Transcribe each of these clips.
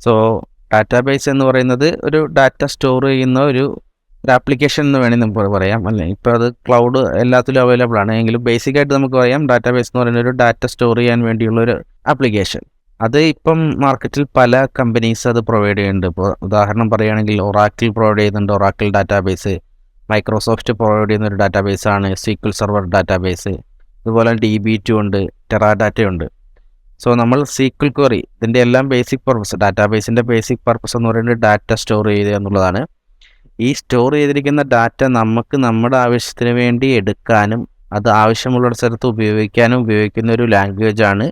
So database എന്ന് പറയുന്നത് ഒരു ഡാറ്റ സ്റ്റോർ ചെയ്യുന്ന ഒരു ആപ്ലിക്കേഷൻ എന്ന് വേണമെങ്കിൽ നമുക്ക് പറയാം, അല്ലേ? ഇപ്പോൾ അത് ക്ലൗഡ് എല്ലാത്തിലും അവൈലബിൾ ആണ്. എങ്കിലും ബേസിക്കായിട്ട് നമുക്ക് പറയാം ഡാറ്റാബേസ് എന്ന് പറയുന്ന ഒരു ഡാറ്റ സ്റ്റോർ ചെയ്യാൻ വേണ്ടിയുള്ള ഒരു ആപ്ലിക്കേഷൻ. അത് ഇപ്പം മാർക്കറ്റിൽ പല കമ്പനീസ് അത് പ്രൊവൈഡ് ചെയ്യുന്നുണ്ട്. ഇപ്പോൾ ഉദാഹരണം പറയുകയാണെങ്കിൽ ഒറാക്കിൾ പ്രൊവൈഡ് ചെയ്യുന്നുണ്ട്, ഒറാക്കിൾ ഡാറ്റാബേസ്. മൈക്രോസോഫ്റ്റ് പ്രൊവൈഡ് ചെയ്യുന്ന ഒരു ഡാറ്റാബേസ് ആണ് SQL സെർവർ ഡാറ്റാബേസ്. അതുപോലെ DB2 ഉണ്ട്, ടെറാഡാറ്റ ഉണ്ട്. സോ നമ്മൾ SQL ക്വറി ഇതിൻ്റെ എല്ലാം ബേസിക് പർപ്പസ്, ഡാറ്റാബേസിൻ്റെ ബേസിക് പർപ്പസ് എന്ന് പറയുന്നത് ഡാറ്റ സ്റ്റോർ ചെയ്യുക എന്നുള്ളതാണ്. ഈ സ്റ്റോർ ചെയ്തിരിക്കുന്ന ഡാറ്റ നമുക്ക് നമ്മുടെ ആവശ്യത്തിന് വേണ്ടി എടുക്കാനും അത് ആവശ്യമുള്ള സ്ഥലത്ത് ഉപയോഗിക്കാനും ഉപയോഗിക്കുന്ന ഒരു ലാംഗ്വേജാണ്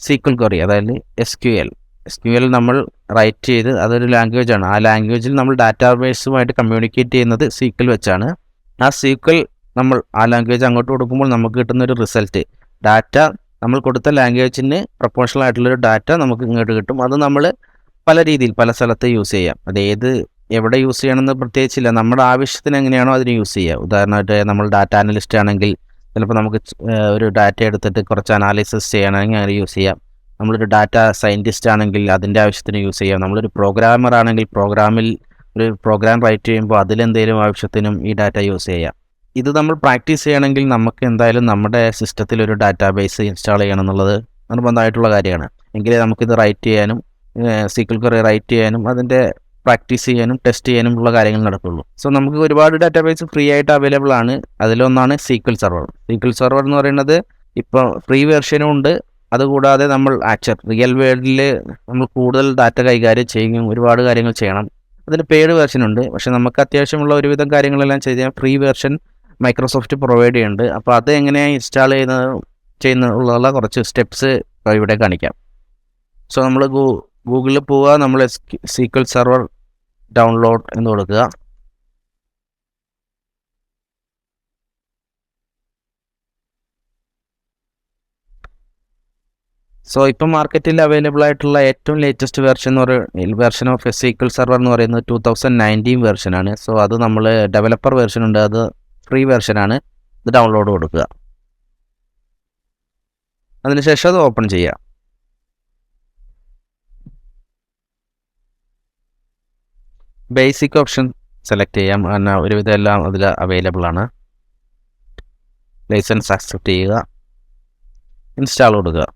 SQL ക്വറി, അതായത് SQL നമ്മൾ റൈറ്റ് ചെയ്ത് അതൊരു ലാംഗ്വേജാണ്. ആ ലാംഗ്വേജിൽ നമ്മൾ ഡാറ്റാബേസുമായിട്ട് കമ്മ്യൂണിക്കേറ്റ് ചെയ്യുന്നത് SQL വെച്ചാണ്. ആ SQL നമ്മൾ ആ ലാംഗ്വേജ് അങ്ങോട്ട് കൊടുക്കുമ്പോൾ നമുക്ക് കിട്ടുന്ന ഒരു റിസൾട്ട്, ഡാറ്റ നമ്മൾ കൊടുത്ത ലാംഗ്വേജിന് പ്രൊപ്പോർഷണൽ ആയിട്ടുള്ളൊരു ഡാറ്റ നമുക്ക് ഇങ്ങോട്ട് കിട്ടും. അത് നമ്മൾ പല രീതിയിൽ പല സ്ഥലത്ത് യൂസ് ചെയ്യാം. അത് എവിടെ യൂസ് ചെയ്യണമെന്ന് പ്രത്യേകിച്ചില്ല, നമ്മുടെ ആവശ്യത്തിന് എങ്ങനെയാണോ അതിന് യൂസ് ചെയ്യുക. ഉദാഹരണമായിട്ട് നമ്മൾ ഡാറ്റ അനലിസ്റ്റ് ആണെങ്കിൽ ചിലപ്പോൾ നമുക്ക് ഒരു ഡാറ്റ എടുത്തിട്ട് കുറച്ച് അനാലിസിസ് ചെയ്യണമെങ്കിൽ അങ്ങനെ യൂസ് ചെയ്യാം. നമ്മളൊരു ഡാറ്റ സയൻറ്റിസ്റ്റ് ആണെങ്കിൽ അതിൻ്റെ ആവശ്യത്തിന് യൂസ് ചെയ്യാം. നമ്മളൊരു പ്രോഗ്രാമർ ആണെങ്കിൽ പ്രോഗ്രാമിൽ ഒരു പ്രോഗ്രാം റൈറ്റ് ചെയ്യുമ്പോൾ അതിലെന്തെങ്കിലും ആവശ്യത്തിനും ഈ ഡാറ്റ യൂസ് ചെയ്യാം. ഇത് നമ്മൾ പ്രാക്ടീസ് ചെയ്യണമെങ്കിൽ നമുക്ക് എന്തായാലും നമ്മുടെ സിസ്റ്റത്തിൽ ഒരു ഡാറ്റാബേസ് ഇൻസ്റ്റാൾ ചെയ്യണം എന്നുള്ളത് നിർബന്ധമായിട്ടുള്ള കാര്യമാണ്. എങ്കിലേ നമുക്കിത് റൈറ്റ് ചെയ്യാനും SQL ക്വറി റൈറ്റ് ചെയ്യാനും അതിൻ്റെ പ്രാക്ടീസ് ചെയ്യാനും ടെസ്റ്റ് ചെയ്യാനും ഉള്ള കാര്യങ്ങൾ നടക്കുള്ളൂ. സോ നമുക്ക് ഒരുപാട് ഡാറ്റാബേസ് ഫ്രീ ആയിട്ട് അവൈലബിൾ ആണ്. അതിലൊന്നാണ് SQL സെർവർ. SQL സെർവർ എന്ന് പറയുന്നത് ഇപ്പോൾ ഫ്രീ വെർഷനും ഉണ്ട്. അതുകൂടാതെ നമ്മൾ റിയൽ വേൾഡിൽ നമ്മൾ കൂടുതൽ ഡാറ്റ കൈകാര്യം ചെയ്യും, ഒരുപാട് കാര്യങ്ങൾ ചെയ്യണം. അതിന് പെയ്ഡ് വെർഷൻ ഉണ്ട്. പക്ഷേ നമുക്ക് അത്യാവശ്യമുള്ള ഒരുവിധം കാര്യങ്ങളെല്ലാം ചെയ്യാൻ ഫ്രീ വെർഷൻ മൈക്രോസോഫ്റ്റ് പ്രൊവൈഡ് ചെയ്യുന്നുണ്ട്. അപ്പോൾ അത് എങ്ങനെയാണ് ഇൻസ്റ്റാൾ ചെയ്യുന്നുള്ള കുറച്ച് സ്റ്റെപ്സ് ഇവിടെ കാണിക്കാം. സോ നമ്മൾ ഗൂഗിളിൽ പോവുക, നമ്മൾ SQL സെർവർ ഡൗൺലോഡ് എന്ന് കൊടുക്കുക. സോ ഇപ്പം മാർക്കറ്റിൽ അവൈലബിൾ ആയിട്ടുള്ള ഏറ്റവും latest version of SQL server എന്ന് പറയുന്നത് 2019 വെർഷനാണ്. സോ അത് നമ്മൾ ഡെവലപ്പർ വെർഷൻ ഉണ്ട്, അത് ഫ്രീ വെർഷനാണ്. ഇത് ഡൗൺലോഡ് കൊടുക്കുക. അതിനുശേഷം അത് ഓപ്പൺ ചെയ്യുക. ബേസിക് ഓപ്ഷൻ സെലക്ട് ചെയ്യാം, എന്നാൽ ഒരുവിധം എല്ലാം അതിൽ അവൈലബിൾ ആണ്. ലൈസൻസ് ആക്സെപ്റ്റ് ചെയ്യുക, ഇൻസ്റ്റാൾ കൊടുക്കുക.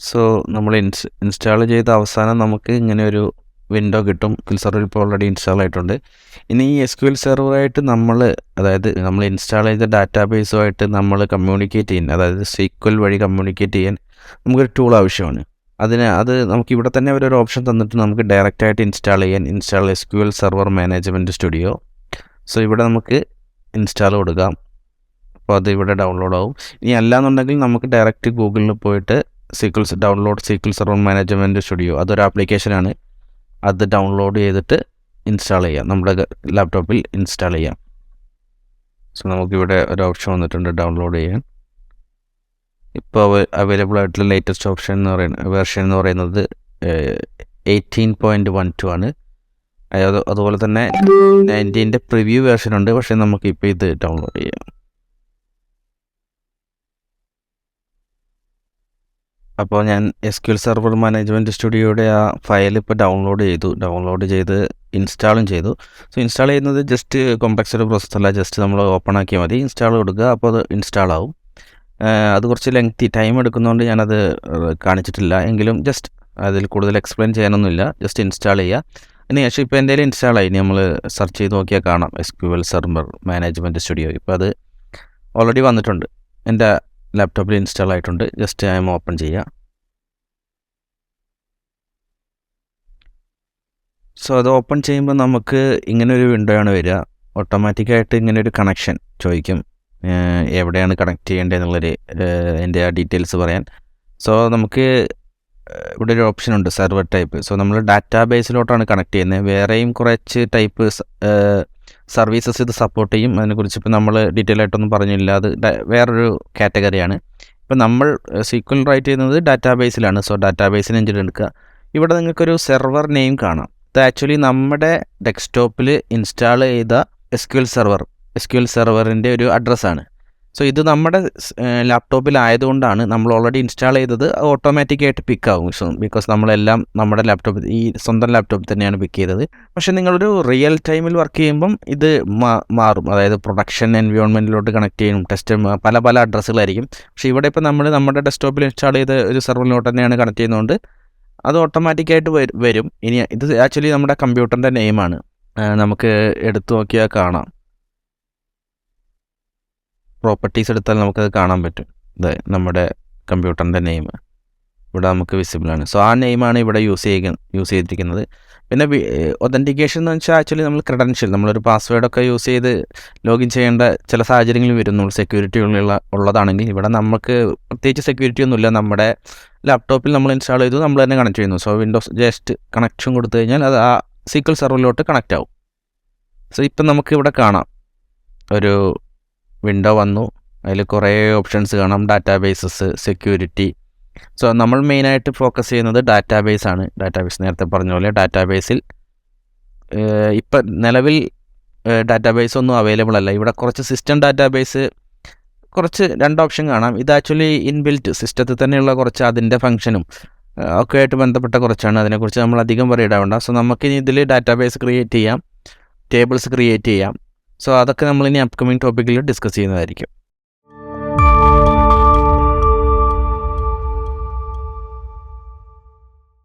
സോ നമ്മൾ ഇൻസ്റ്റാൾ ചെയ്ത അവസാനം നമുക്ക് ഇങ്ങനെ ഒരു വിൻഡോ കിട്ടും. SQL സെർവർ ഇപ്പോൾ ഓൾറെഡി ഇൻസ്റ്റാൾ ആയിട്ടുണ്ട്. ഇനി ഈ SQL സെർവറായിട്ട് അതായത് നമ്മൾ ഇൻസ്റ്റാൾ ചെയ്ത ഡാറ്റാബേസുമായിട്ട് നമ്മൾ കമ്മ്യൂണിക്കേറ്റ് ചെയ്യാൻ, അതായത് SQL വഴി കമ്മ്യൂണിക്കേറ്റ് ചെയ്യാൻ നമുക്കൊരു ടൂൾ ആവശ്യമാണ്. അത് നമുക്ക് ഇവിടെ തന്നെ ഒരു ഓപ്ഷൻ തന്നിട്ട് നമുക്ക് ഡയറക്റ്റായിട്ട് install SQL server management studio. So ഇവിടെ നമുക്ക് ഇൻസ്റ്റാൾ കൊടുക്കാം. അപ്പോൾ അത് ഇവിടെ ഡൗൺലോഡ് ആവും. ഇനി അല്ലാന്നുണ്ടെങ്കിൽ നമുക്ക് ഡയറക്റ്റ് ഗൂഗിളിൽ പോയിട്ട് SQL സെർവർ മാനേജ്മെൻറ്റ് സ്റ്റുഡിയോ, അതൊരു ആപ്ലിക്കേഷനാണ്. അത് ഡൗൺലോഡ് ചെയ്തിട്ട് ഇൻസ്റ്റാൾ ചെയ്യാം, നമ്മുടെ ലാപ്ടോപ്പിൽ ഇൻസ്റ്റാൾ ചെയ്യാം. സോ നമുക്കിവിടെ ഒരു ഓപ്ഷൻ വന്നിട്ടുണ്ട് ഡൗൺലോഡ് ചെയ്യാൻ. ഇപ്പോൾ അവൈലബിൾ ആയിട്ടുള്ള ലേറ്റസ്റ്റ് വെർഷൻ എന്ന് പറയുന്നത് 18.12 ആണ്. അതുപോലെ തന്നെ 19ൻ്റെ പ്രിവ്യൂ വെർഷൻ ഉണ്ട്. പക്ഷേ നമുക്കിപ്പോൾ ഇത് ഡൗൺലോഡ് ചെയ്യാം. അപ്പോൾ ഞാൻ SQL സെർവർ മാനേജ്മെൻറ്റ് സ്റ്റുഡിയോയുടെ ആ ഫയൽ ഇപ്പോൾ ഡൗൺലോഡ് ചെയ്ത് ഇൻസ്റ്റാളും ചെയ്തു. സോ ഇൻസ്റ്റാൾ ചെയ്യുന്നത് ജസ്റ്റ് കോംപ്ലക്സ് ഒരു പ്രോസസ്സല്ല, ജസ്റ്റ് നമ്മൾ ഓപ്പൺ ആക്കിയാൽ മതി, ഇൻസ്റ്റാൾ കൊടുക്കുക, അപ്പോൾ അത് ഇൻസ്റ്റാൾ ആവും. അത് കുറച്ച് ടൈം എടുക്കുന്നതുകൊണ്ട് ഞാനത് കാണിച്ചിട്ടില്ല. എങ്കിലും ജസ്റ്റ് അതിൽ കൂടുതൽ എക്സ്പ്ലെയിൻ ചെയ്യാനൊന്നുമില്ല, ജസ്റ്റ് ഇൻസ്റ്റാൾ ചെയ്യുക. ഇനി ശേഷം ഇപ്പോൾ എൻ്റെ ഇൻസ്റ്റാൾ ആയി. ഇനി നമ്മൾ സെർച്ച് ചെയ്ത് നോക്കിയാൽ കാണാം SQL സെർവർ മാനേജ്മെൻറ്റ് സ്റ്റുഡിയോ. ഇപ്പോൾ അത് ഓൾറെഡി വന്നിട്ടുണ്ട്, എൻ്റെ ലാപ്ടോപ്പിൽ ഇൻസ്റ്റാൾ ആയിട്ടുണ്ട്. ജസ്റ്റ് ഓപ്പൺ ചെയ്യുക. സോ അത് ഓപ്പൺ ചെയ്യുമ്പോൾ നമുക്ക് ഇങ്ങനൊരു വിൻഡോ ആണ് വരിക. ഓട്ടോമാറ്റിക്കായിട്ട് ഇങ്ങനൊരു കണക്ഷൻ ചോദിക്കും, എവിടെയാണ് കണക്ട് ചെയ്യേണ്ടതെന്നുള്ളൊരു എൻ്റെ ആ ഡീറ്റെയിൽസ് പറയാൻ. സോ നമുക്ക് ഇവിടെ ഒരു ഓപ്ഷൻ ഉണ്ട്, സെർവർ ടൈപ്പ്. സോ നമ്മൾ ഡാറ്റാബേസിലോട്ടാണ് കണക്ട് ചെയ്യുന്നത്. വേറെയും കുറച്ച് ടൈപ്പ് സർവീസസ് ഇത് സപ്പോർട്ട് ചെയ്യും. അതിനെക്കുറിച്ച് ഇപ്പോൾ നമ്മൾ ഡീറ്റെയിൽ ആയിട്ടൊന്നും പറഞ്ഞില്ല, അത് വേറൊരു കാറ്റഗറിയാണ്. ഇപ്പോൾ നമ്മൾ SQL റൈറ്റ് ചെയ്യുന്നത് ഡാറ്റാബേസിലാണ്. സോ ഡാറ്റാബേസിന് എഞ്ചിൻ എടുക്കുക. ഇവിടെ നിങ്ങൾക്കൊരു സെർവർ നെയിം കാണാം. ഇത് ആക്ച്വലി നമ്മുടെ ഡെസ്ക്ടോപ്പിൽ ഇൻസ്റ്റാൾ ചെയ്ത SQL സെർവർ SQL സെർവറിൻ്റെ ഒരു അഡ്രസ്സാണ്. സോ ഇത് നമ്മുടെ ലാപ്ടോപ്പിലായതുകൊണ്ടാണ് നമ്മൾ ഓൾറെഡി ഇൻസ്റ്റാൾ ചെയ്തത് ഓട്ടോമാറ്റിക്കായിട്ട് പിക്കാവും. സോ ബിക്കോസ് നമ്മളെല്ലാം നമ്മുടെ ലാപ്ടോപ്പിൽ ഈ സ്വന്തം ലാപ്ടോപ്പിൽ തന്നെയാണ് പിക്ക് ചെയ്തത്. പക്ഷേ നിങ്ങളൊരു റിയൽ ടൈമിൽ വർക്ക് ചെയ്യുമ്പം ഇത് മാറും. അതായത് പ്രൊഡക്ഷൻ എൻവയോൺമെൻറ്റിലോട്ട് കണക്ട് ചെയ്യും, ടെസ്റ്റ് പല അഡ്രസ്സുകളായിരിക്കും. പക്ഷേ ഇവിടെ ഇപ്പോൾ നമ്മൾ നമ്മുടെ ഡെസ്ക്ടോപ്പിൽ ഇൻസ്റ്റാൾ ചെയ്ത ഒരു സെർവറിലോട്ട് തന്നെയാണ് കണക്ട് ചെയ്യുന്നതുകൊണ്ട് അത് ഓട്ടോമാറ്റിക്കായിട്ട് വരും. ഇനി ഇത് ആക്ച്വലി നമ്മുടെ കമ്പ്യൂട്ടറിൻ്റെ നെയിമാണ്. നമുക്ക് എടുത്തു നോക്കിയാൽ കാണാം. പ്രോപ്പർട്ടീസ് എടുത്താൽ നമുക്കത് കാണാൻ പറ്റും. ഇത് നമ്മുടെ കമ്പ്യൂട്ടറിൻ്റെ നെയിം ഇവിടെ നമുക്ക് വിസിബിളാണ്. സോ ആ നെയിമാണ് ഇവിടെ യൂസ് ചെയ്തിരിക്കുന്നത്. പിന്നെ ഒതൻറ്റിക്കേഷൻ എന്ന് വെച്ചാൽ ആക്ച്വലി നമ്മൾ ക്രെഡൻഷ്യൽ, നമ്മളൊരു പാസ്വേഡൊക്കെ യൂസ് ചെയ്ത് ലോഗിൻ ചെയ്യേണ്ട ചില സാഹചര്യങ്ങൾ വരും. നമ്മൾ സെക്യൂരിറ്റി ഉള്ളതാണെങ്കിൽ ഇവിടെ നമുക്ക് പ്രത്യേകിച്ച് സെക്യൂരിറ്റി ഒന്നുമില്ല. നമ്മുടെ ലാപ്ടോപ്പിൽ നമ്മൾ ഇൻസ്റ്റാൾ ചെയ്തു, നമ്മൾ തന്നെ കണക്ട് ചെയ്യുന്നു. സോ വിൻഡോസ് ജസ്റ്റ് കണക്ഷൻ കൊടുത്തു കഴിഞ്ഞാൽ അത് ആ SQL സെർവറിലോട്ട് കണക്റ്റ് ആവും. സോ ഇപ്പം നമുക്ക് ഇവിടെ കാണാം ഒരു വിൻഡോ വന്നു. അതിൽ കുറേ ഓപ്ഷൻസ് കാണാം. Databases, security. സോ നമ്മൾ മെയിനായിട്ട് ഫോക്കസ് ചെയ്യുന്നത് ഡാറ്റാബേസാണ്. ഡാറ്റാബേസ് നേരത്തെ പറഞ്ഞ പോലെ ഡാറ്റാബേസിൽ ഇപ്പം നിലവിൽ ഡാറ്റാബേസ് ഒന്നും അവൈലബിൾ അല്ല. ഇവിടെ കുറച്ച് സിസ്റ്റം ഡാറ്റാബേസ് കുറച്ച് 2 ഓപ്ഷൻ കാണാം. ഇത് ആക്ച്വലി ഇൻബിൽറ്റ് സിസ്റ്റത്തിൽ തന്നെയുള്ള കുറച്ച് അതിൻ്റെ ഫംഗ്ഷനും ഒക്കെ ആയിട്ട് ബന്ധപ്പെട്ട കുറച്ചാണ്. അതിനെക്കുറിച്ച് നമ്മൾ അധികം പറയിടാവേണ്ട. സോ നമുക്കിനി ഇതിൽ ഡാറ്റാബേസ് ക്രിയേറ്റ് ചെയ്യാം, ടേബിൾസ് ക്രിയേറ്റ് ചെയ്യാം. സോ അതൊക്കെ നമ്മളിനി അപ്കമിങ് ടോപ്പിക്കിൽ ഡിസ്കസ് ചെയ്യുന്നതായിരിക്കും.